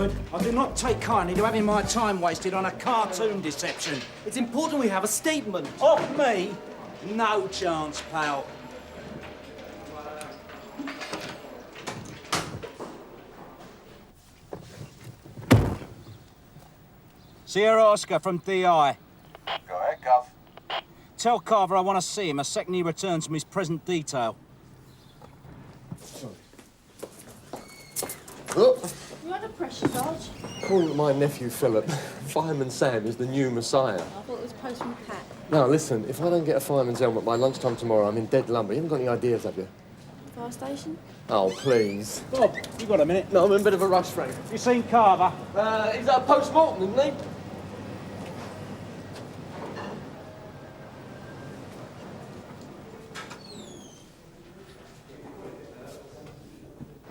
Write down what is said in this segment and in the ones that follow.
Crawford. I do not take kindly to having my time wasted on a cartoon deception. It's important we have a statement. Off me? No chance, pal. Sierra Oscar from DI. Go ahead, Gov. Tell Carver I want to see him a second he returns from his present detail. Look, You're under pressure, Dodge. according to my nephew Philip, Fireman Sam is the new Messiah. I thought it was Postman Pat. Now, listen, if I don't get a fireman's helmet by lunchtime tomorrow, I'm in dead lumber. You haven't got any ideas, have you? Fire station? Oh, please. Bob, you got a minute? No, I'm in a bit of a rush, Frank. You seen Carver? He's at a post-mortem, isn't he?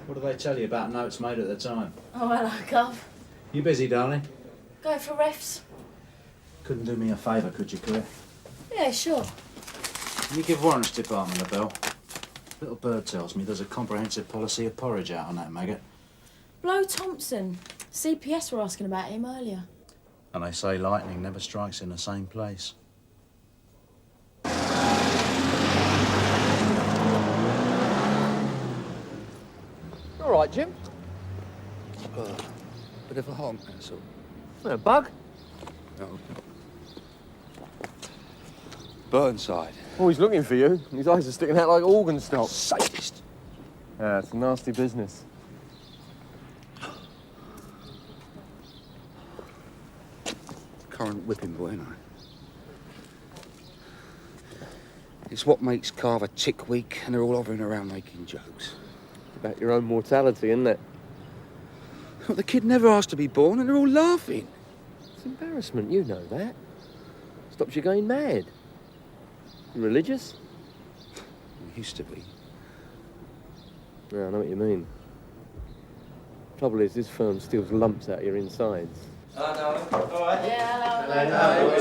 What did they tell you about notes made at the time? Oh, hello, Gov. You busy, darling? Go for refs? Couldn't do me a favour, could you, Claire? Yeah, sure. Can you give Warrants Department a bell? Little bird tells me there's a comprehensive policy of porridge out on that maggot. Blow Thompson. CPS were asking about him earlier. And they say lightning never strikes in the same place. All right, Jim. Bit of a honk, that's all. A bug? No. Burnside. Oh, he's looking for you. His eyes are sticking out like organ stops. Sadist. Yeah, it's a nasty business. Current whipping boy, ain't I? It's what makes Carver tick weak, and they're all hovering around making jokes. About your own mortality, isn't it? Well, the kid never asked to be born, and they're all laughing. It's embarrassment, you know that. Stops you going mad. You religious? It used to be. Yeah, I know what you mean. Trouble is, this firm steals lumps out of your insides. Yeah, hello.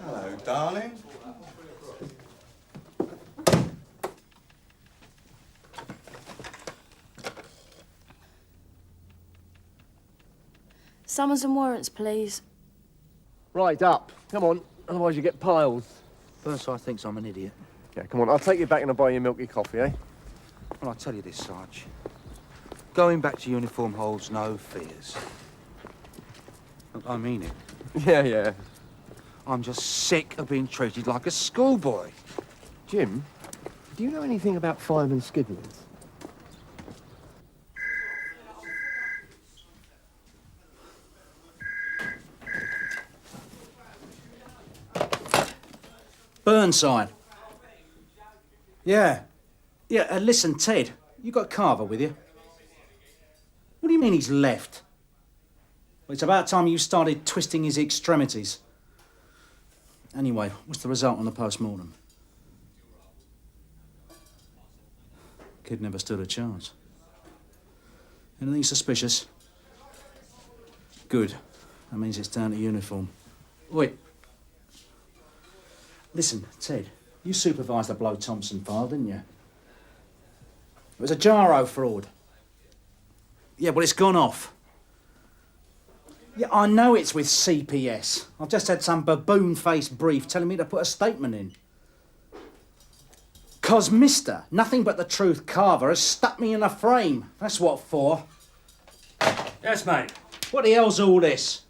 Hello, darling. Summons and warrants, please. Right, up. Come on, otherwise you get piles. Burnside thinks I'm an idiot. Yeah, come on, I'll take you back and I'll buy you milky coffee, eh? Well, I'll tell you this, Sarge. Going back to uniform holds no fears. Look, I mean it. Yeah. I'm just sick of being treated like a schoolboy. Jim, do you know anything about fireman skidlings? Burnside. Yeah. Yeah, listen, Ted, you got Carver with you? What do you mean he's left? Well, it's about time you started twisting his extremities. Anyway, what's the result on the post-mortem? Kid never stood a chance. Anything suspicious? Good. That means it's down to uniform. Wait. Listen, Ted, you supervised the Blow Thompson file, didn't you? It was a gyro fraud. Yeah, well, it's gone off. Yeah, I know it's with CPS. I've just had some baboon-faced brief telling me to put a statement in. 'Cause Mister, nothing but the truth Carver has stuck me in a frame. That's what for. Yes, mate. What the hell's all this?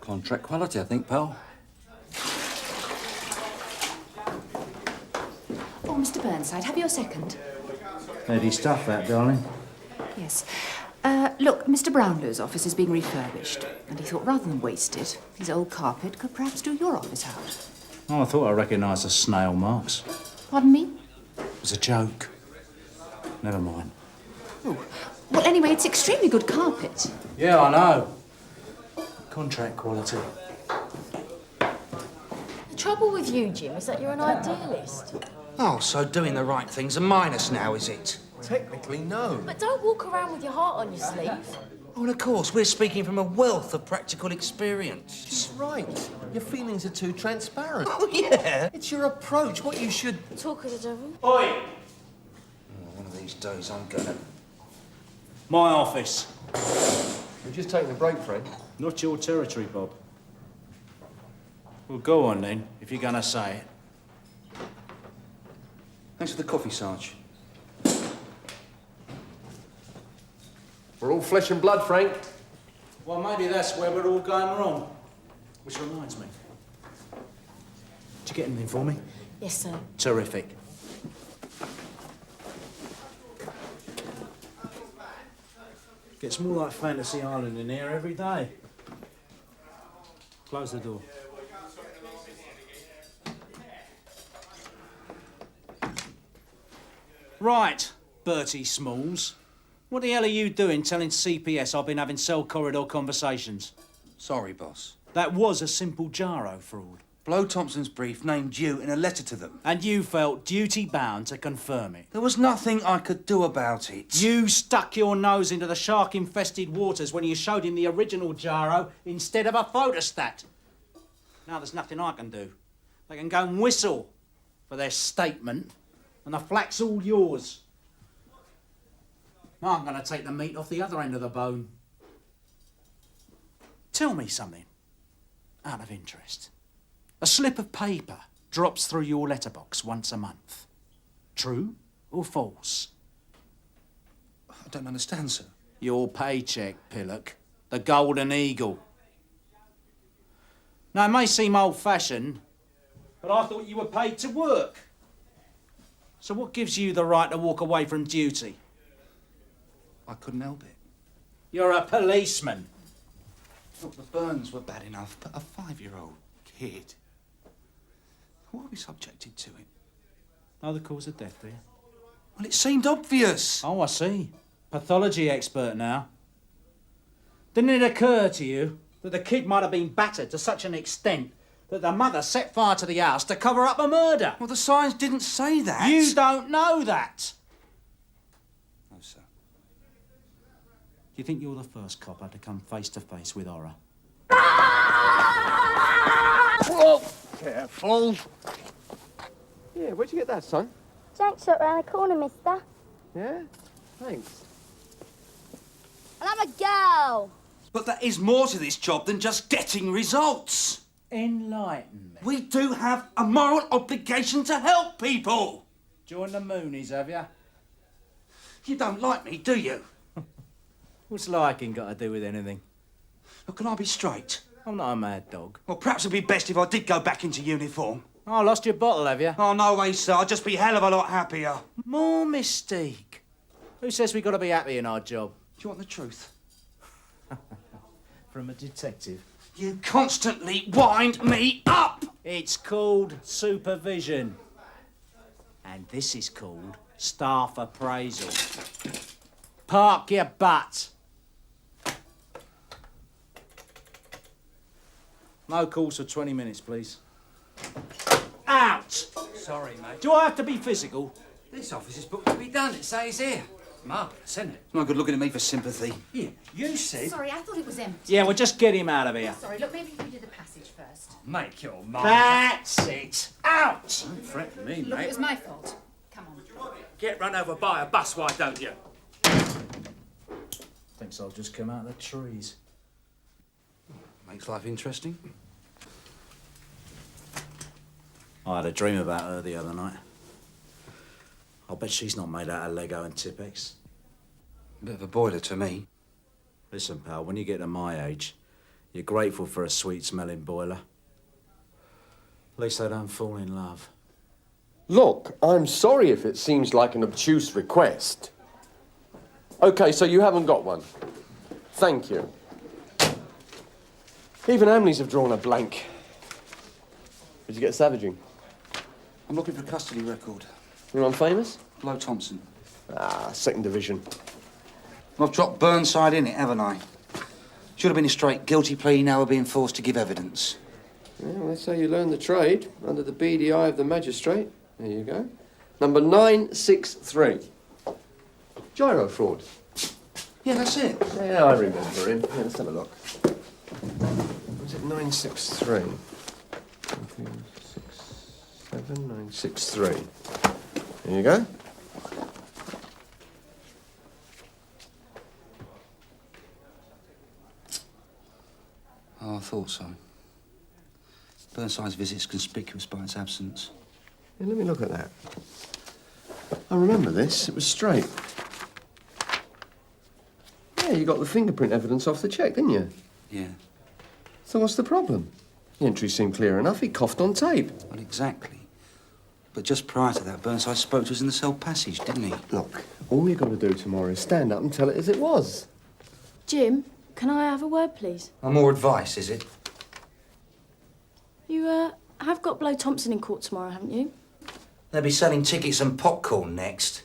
Contract quality, I think, pal. Oh, Mr. Burnside, have you a second? Heady stuff, that, darling. Yes. Look, Mr. Brownlow's office is being refurbished, and he thought rather than waste it, his old carpet could perhaps do your office out. Oh, I thought I recognised the snail marks. Pardon me? It was a joke. Never mind. Oh. Well, anyway, it's extremely good carpet. Yeah, I know. Contract quality. The trouble with you, Jim, is that you're an idealist. Oh, so doing the right thing's a minus now, is it? Technically, no. But don't walk around with your heart on your sleeve. Well, of course, we're speaking from a wealth of practical experience. She's right. Your feelings are too transparent. Oh, yeah? It's your approach, what you should... Talk of the devil. Oi! One of these these days I'm gonna... My office. We're just taking a break, Fred. Not your territory, Bob. Well, go on then, if you're gonna say it. Thanks for the coffee, Sarge. We're all flesh and blood, Frank. Well, maybe that's where we're all going wrong. Which reminds me. Did you get anything for me? Yes, sir. Terrific. Gets more like Fantasy Island in here every day. Close the door. Right, Bertie Smalls. What the hell are you doing telling CPS I've been having cell corridor conversations? Sorry, boss. That was a simple Jaro fraud. Blow Thompson's brief named you in a letter to them. And you felt duty-bound to confirm it. There was nothing I could do about it. You stuck your nose into the shark-infested waters when you showed him the original Jaro instead of a photostat. Now there's nothing I can do. They can go and whistle for their statement, and the flack's all yours. I'm going to take the meat off the other end of the bone. Tell me something, out of interest. A slip of paper drops through your letterbox once a month. True or false? I don't understand, sir. Your paycheck, Pillock. The Golden Eagle. Now, it may seem old-fashioned, but I thought you were paid to work. So what gives you the right to walk away from duty? I couldn't help it. You're a policeman. Look, the burns were bad enough, but a 5-year-old kid... Why are we subjected to it? Know the cause of death, do you? Well, it seemed obvious. Oh, I see. Pathology expert now. Didn't it occur to you that the kid might have been battered to such an extent that the mother set fire to the house to cover up a murder? Well, the signs didn't say that. You don't know that. No, sir. Do you think you're the first copper to come face to face with horror? Whoa! Careful. Yeah, where'd you get that, son? Jank shot round the corner, mister. Yeah? Thanks. And I'm a girl. But there is more to this job than just getting results. Enlighten me. We do have a moral obligation to help people. Join the Moonies, have you? You don't like me, do you? What's liking got to do with anything? Look, can I be straight? I'm not a mad dog. Well, perhaps it'd be best if I did go back into uniform. Oh, lost your bottle, have you? Oh, no way, sir. I'd just be a hell of a lot happier. More mystique. Who says we got to be happy in our job? Do you want the truth? From a detective. You constantly wind me up! It's called supervision. And this is called staff appraisal. Park your butt. No calls for 20 minutes, please. Out! Sorry, mate. Do I have to be physical? This office is booked to be done. It says here. Marvellous, isn't it? It's no good looking at me for sympathy. Yeah, you said... Sorry, I thought it was empty. Yeah, well, just get him out of here. Sorry, look, maybe we do the passage first. Make your mind. That's it. Out! Don't threaten me, Look, it mate. was my fault. Come on. Get run over by a bus, why don't you? Thinks I'll just come out of the trees. Makes life interesting. I had a dream about her the other night. I'll bet she's not made out of Lego and Tipex. Bit of a boiler to me. Listen, pal, when you get to my age, you're grateful for a sweet-smelling boiler. At least they don't fall in love. Look, I'm sorry if it seems like an obtuse request. OK, so you haven't got one. Thank you. Even Amneys have drawn a blank. Did you get savaging? I'm looking for a custody record. Anyone famous? Blow Thompson. Ah, 2nd Division. I've dropped Burnside in it, haven't I? Should have been a straight guilty plea, now we're being forced to give evidence. Yeah, well, that's how you learn the trade, under the beady eye of the magistrate. There you go. Number 963. Gyro fraud. Yeah, that's it. Yeah, I remember him. Yeah, let's have a look. Was it 963? 963. There you go. thought so. Burnside's visit's conspicuous by its absence. Yeah, let me look at that. I remember this. It was straight. Yeah, you got the fingerprint evidence off the cheque, didn't you? Yeah. So what's the problem? The entry seemed clear enough. He coughed on tape. Well, exactly. But just prior to that, Burnside spoke to us in the cell passage, didn't he? Look, all you've got to do tomorrow is stand up and tell it as it was. Jim, can I have a word, please? No more advice, is it? You, have got Blow Thompson in court tomorrow, haven't you? They'll be selling tickets and popcorn next.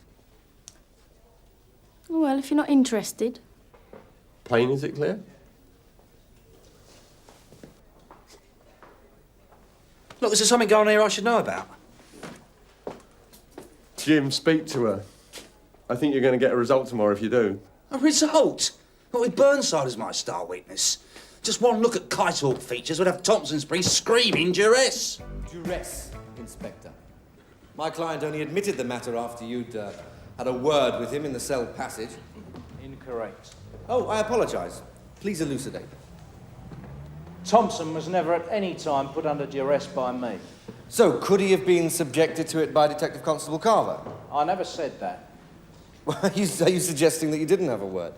Well, if you're not interested. Plain, is it clear? Look, is there something going on here I should know about? Jim, speak to her. I think you're going to get a result tomorrow if you do. A result? Well, with Burnside as my star witness. Just one look at Kite-Hawk features would have Thompson Springs screaming duress. Duress, Inspector. My client only admitted the matter after you'd had a word with him in the cell passage. Incorrect. Oh, I apologise. Please elucidate. Thompson was never at any time put under duress by me. So, could he have been subjected to it by Detective Constable Carver? I never said that. Well, are you suggesting that you didn't have a word?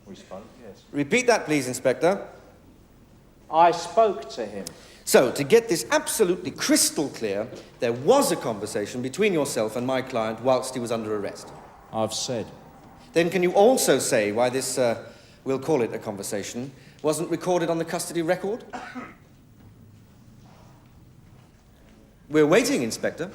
We spoke, yes. Repeat that, please, Inspector. I spoke to him. So, to get this absolutely crystal clear, there was a conversation between yourself and my client whilst he was under arrest. I've said. Then can you also say why this, we'll call it a conversation, wasn't recorded on the custody record? We're waiting, Inspector.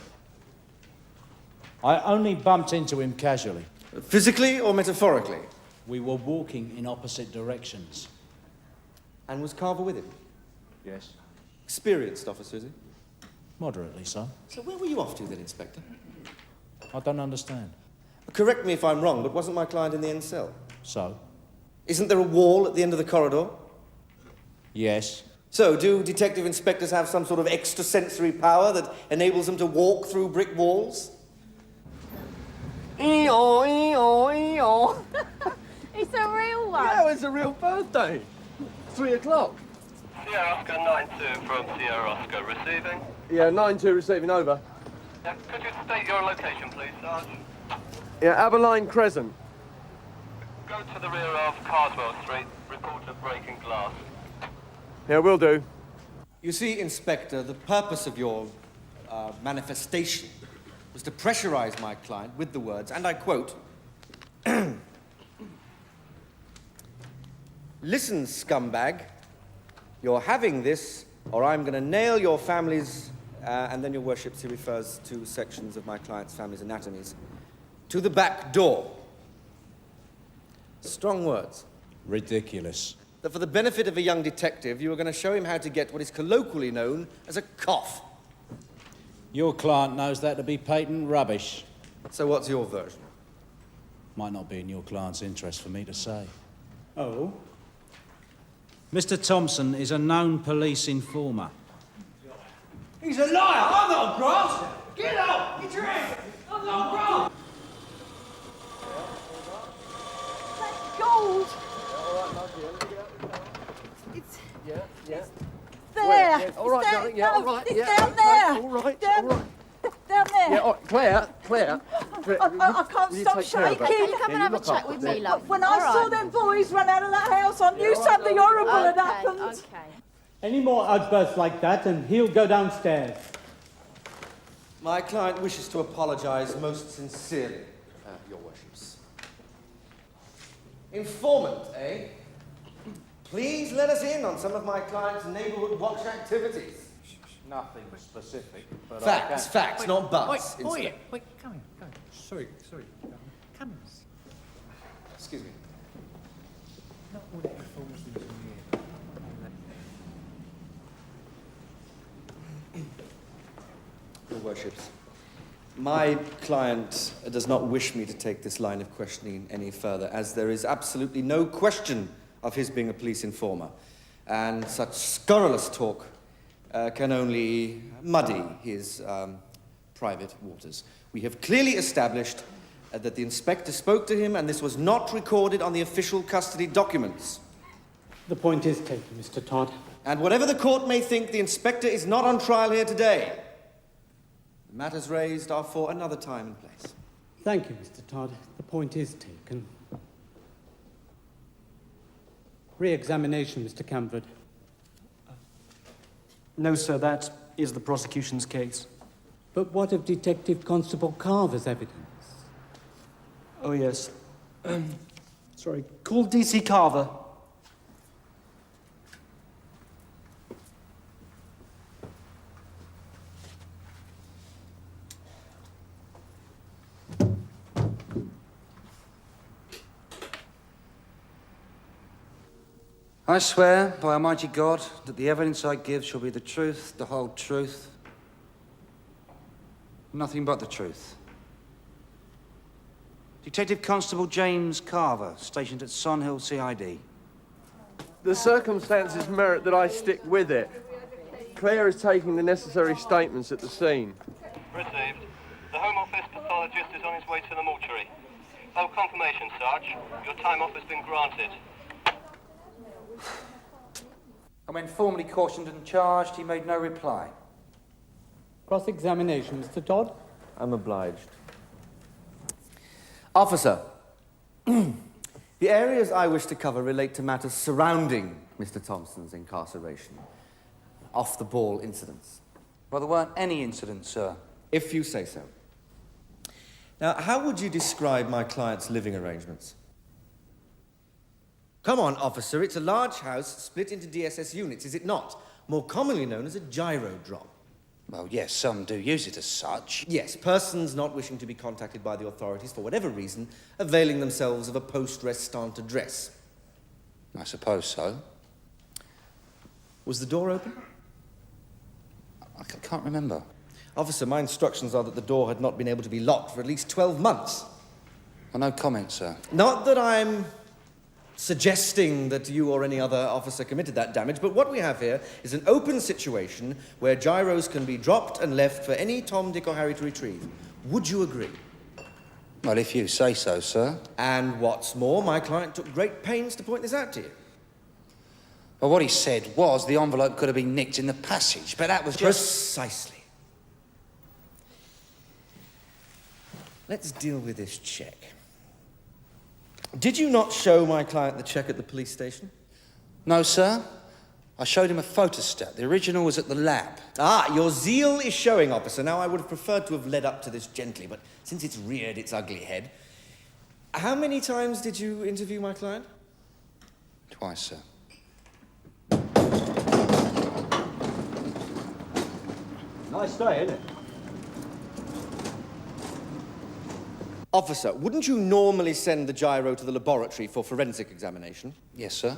I only bumped into him casually. Physically or metaphorically? We were walking in opposite directions. And was Carver with him? Yes. Experienced officer, is he? Moderately so. So where were you off to then, Inspector? I don't understand. Correct me if I'm wrong, but wasn't my client in the end cell? So? Isn't there a wall at the end of the corridor? Yes. So, do detective inspectors have some sort of extrasensory power that enables them to walk through brick walls? Eeyore, eeyore, eeyore. It's a real one. Yeah, it's a real birthday. 3 o'clock. Sierra Oscar 9-2 from Sierra Oscar receiving. Yeah, 9-2 receiving over. Yeah, could you state your location, please, Sarge? Yeah, Aberline Crescent. Go to the rear of Carswell Street. Report of breaking glass. Yeah, will do. You see, Inspector, the purpose of your manifestation was to pressurize my client with the words, and I quote, "Listen, scumbag, you're having this, or I'm going to nail your families," and then, your worships, he refers to sections of my client's family's anatomies, "to the back door." Strong words. Ridiculous. That for the benefit of a young detective, you were going to show him how to get what is colloquially known as a cough. Your client knows that to be patent rubbish. So what's your version? Might not be in your client's interest for me to say. Oh? Mr. Thompson is a known police informer. He's a liar. I'm not a grass. Get up. Get your hand. I'm not a grass. That's gold. It's there. All right, It's darling, yeah, all right, It's yeah. down there. All right, Down, all right. down there. Yeah, all right, Claire. I can't stop shaking. Can you come and have a chat with me, love? When I saw them boys run out of that house, I knew something horrible had happened. Okay. Any more outbursts like that and he'll go downstairs. My client wishes to apologize most sincerely, your worships. Informant, eh? Please let us in on some of my client's neighborhood watch activities. Nothing specific, but Facts, not buts. Wait, come here. Sorry. Come here. Excuse me. Not all that information is in here. Your worships, my client does not wish me to take this line of questioning any further, as there is absolutely no question of his being a police informer, and such scurrilous talk can only muddy his private waters. We have clearly established that the inspector spoke to him, and this was not recorded on the official custody documents. The point is taken, Mr. Todd. And whatever the court may think, the inspector is not on trial here today. The matters raised are for another time and place. Thank you, Mr. Todd. The point is taken. Re-examination, Mr. Camford. No, sir, that is the prosecution's case. But what of Detective Constable Carver's evidence? Oh, yes. Sorry, call DC Carver. I swear by Almighty God that the evidence I give shall be the truth, the whole truth, nothing but the truth. Detective Constable James Carver, stationed at Sonhill CID. The circumstances merit that I stick with it. Claire is taking the necessary statements at the scene. Received. The Home Office pathologist is on his way to the mortuary. Oh, confirmation, Sarge. Your time off has been granted. And when formally cautioned and charged, he made no reply. Cross-examination, Mr. Todd. I'm obliged. Officer, the areas I wish to cover relate to matters surrounding Mr. Thompson's incarceration. Off-the-ball incidents. Well, there weren't any incidents, sir. If you say so. Now, how would you describe my client's living arrangements? Come on, officer, it's a large house split into DSS units, is it not? More commonly known as a gyro drop. Well, yes, some do use it as such. Yes, persons not wishing to be contacted by the authorities for whatever reason, availing themselves of a post-restant address. I suppose so. Was the door open? I can't remember. Officer, my instructions are that the door had not been able to be locked for at least 12 months. Well, no comment, sir. Not that I'm suggesting that you or any other officer committed that damage, but what we have here is an open situation where gyros can be dropped and left for any Tom, Dick or Harry to retrieve. Would you agree? Well, if you say so, sir. And what's more, my client took great pains to point this out to you. Well, what he said was the envelope could have been nicked in the passage, but that was just... Precisely. Let's deal with this check. Did you not show my client the check at the police station? No, sir. I showed him a photostat. The original was at the lab. Ah, your zeal is showing, officer. Now, I would have preferred to have led up to this gently, but since it's reared its ugly head... How many times did you interview my client? Twice, sir. Nice day, isn't it? Officer, wouldn't you normally send the gyro to the laboratory for forensic examination? Yes, sir.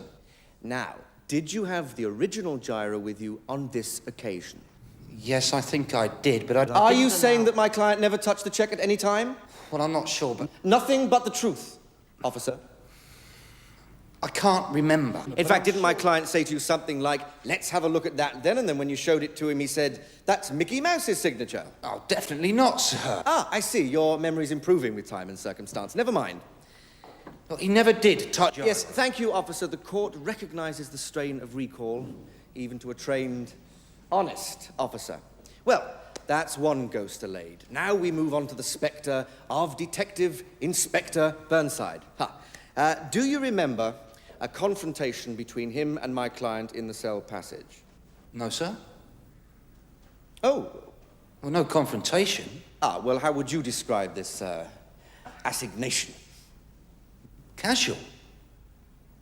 Now, did you have the original gyro with you on this occasion? Yes, I think I did, but I... Are you saying that my client never touched the check at any time? Well, I'm not sure, but... Nothing but the truth, officer. I can't remember. In fact, didn't my client say to you something like, let's have a look at that then, and then when you showed it to him, he said, that's Mickey Mouse's signature? Oh, definitely not, sir. Ah, I see. Your memory's improving with time and circumstance. Never mind. Well, he never did touch... Yes, thank you, officer. The court recognizes the strain of recall, even to a trained, honest officer. Well, that's one ghost allayed. Now we move on to the spectre of Detective Inspector Burnside. Do you remember a confrontation between him and my client in the cell passage? No, sir. Oh. Well, no confrontation. Ah, well, how would you describe this, assignation? Casual.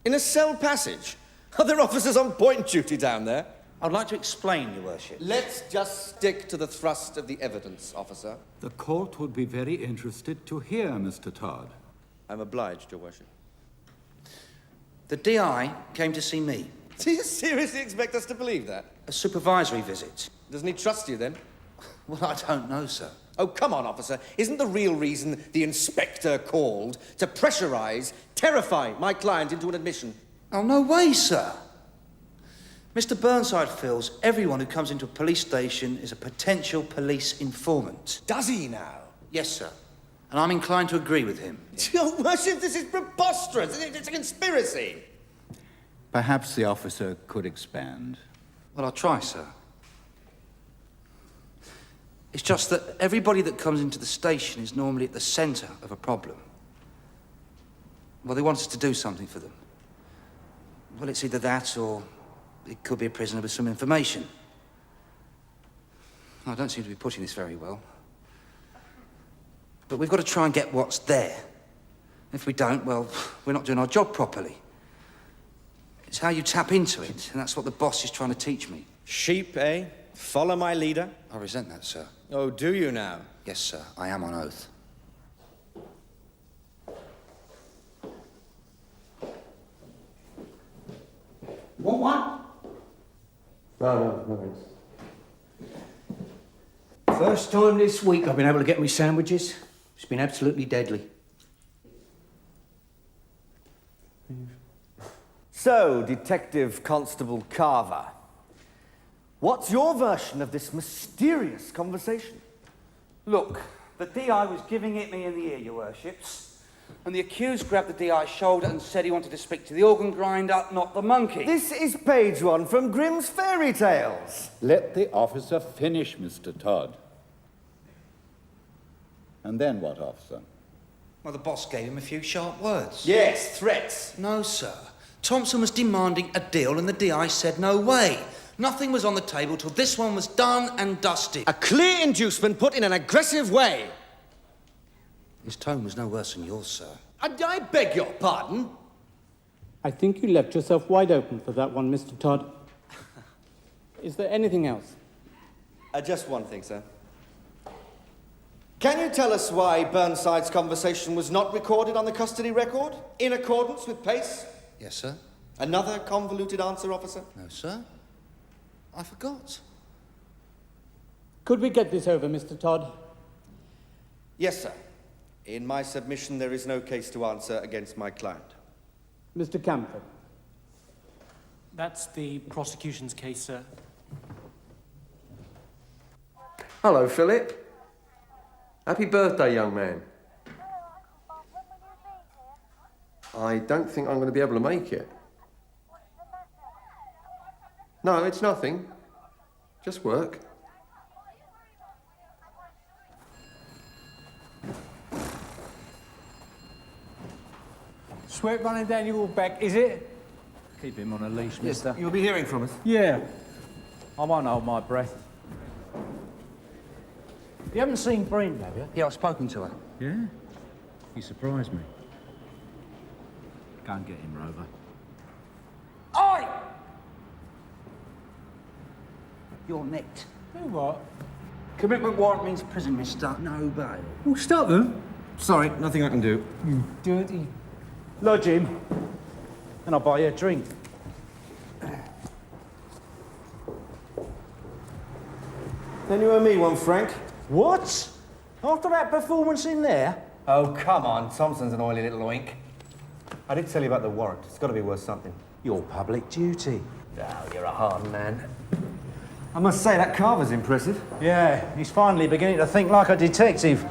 In a cell passage? Are there officers on point duty down there? I'd like to explain, Your Worship. Let's just stick to the thrust of the evidence, officer. The court would be very interested to hear, Mr. Todd. I'm obliged, Your Worship. The DI came to see me. Do you seriously expect us to believe that? A supervisory visit. Doesn't he trust you, then? Well, I don't know, sir. Oh, come on, officer. Isn't the real reason the inspector called to pressurize, terrify my client into an admission? Oh, no way, sir. Mr. Burnside feels everyone who comes into a police station is a potential police informant. Does he now? Yes, sir. And I'm inclined to agree with him. Your Worship, this is preposterous. It's a conspiracy. Perhaps the officer could expand. Well, I'll try, sir. It's just that everybody that comes into the station is normally at the centre of a problem. Well, they want us to do something for them. Well, it's either that or it could be a prisoner with some information. I don't seem to be putting this very well. But we've got to try and get what's there. If we don't, well, we're not doing our job properly. It's how you tap into it, and that's what the boss is trying to teach me. Sheep, eh? Follow my leader? I resent that, sir. Oh, do you now? Yes, sir. I am on oath. Want one? No, thanks. First time this week I've been able to get me sandwiches. It's been absolutely deadly. So, Detective Constable Carver, what's your version of this mysterious conversation? Look, the DI was giving it me in the ear, your worships. And the accused grabbed the DI's shoulder and said he wanted to speak to the organ grinder, not the monkey. This is page 1 from Grimm's Fairy Tales. Let the officer finish, Mr. Todd. And then what, officer? Well, the boss gave him a few sharp words. Yes, threats. No, sir. Thompson was demanding a deal and the DI said no way. Nothing was on the table till this one was done and dusted. A clear inducement put in an aggressive way. His tone was no worse than yours, sir. I beg your pardon? I think you left yourself wide open for that one, Mr. Todd. Is there anything else? Just one thing, sir. Can you tell us why Burnside's conversation was not recorded on the custody record, in accordance with PACE? Yes, sir. Another convoluted answer, officer? No, sir. I forgot. Could we get this over, Mr. Todd? Yes, sir. In my submission, there is no case to answer against my client. Mr. Camford. That's the prosecution's case, sir. Hello, Philip. Happy birthday, young man. I don't think I'm going to be able to make it. No, it's nothing. Just work. Sweat running down your back, is it? Keep him on a leash, mister. You'll be hearing from us. Yeah. I won't hold my breath. You haven't seen Brenda, have you? Yeah, I've spoken to her. Yeah? You surprised me. Go and get him, Rover. Oi! You're nicked. Do what? Commitment warrant means prison, mister. No bail. Well, stop them. Sorry, nothing I can do. You dirty... Lodge him, and I'll buy you a drink. Then you owe me one, Frank. What? After that performance in there? Oh, come on. Thompson's an oily little oink. I did tell you about the warrant. It's got to be worth something. Your public duty. Oh, you're a hard man. I must say, that Carver's impressive. Yeah, he's finally beginning to think like a detective.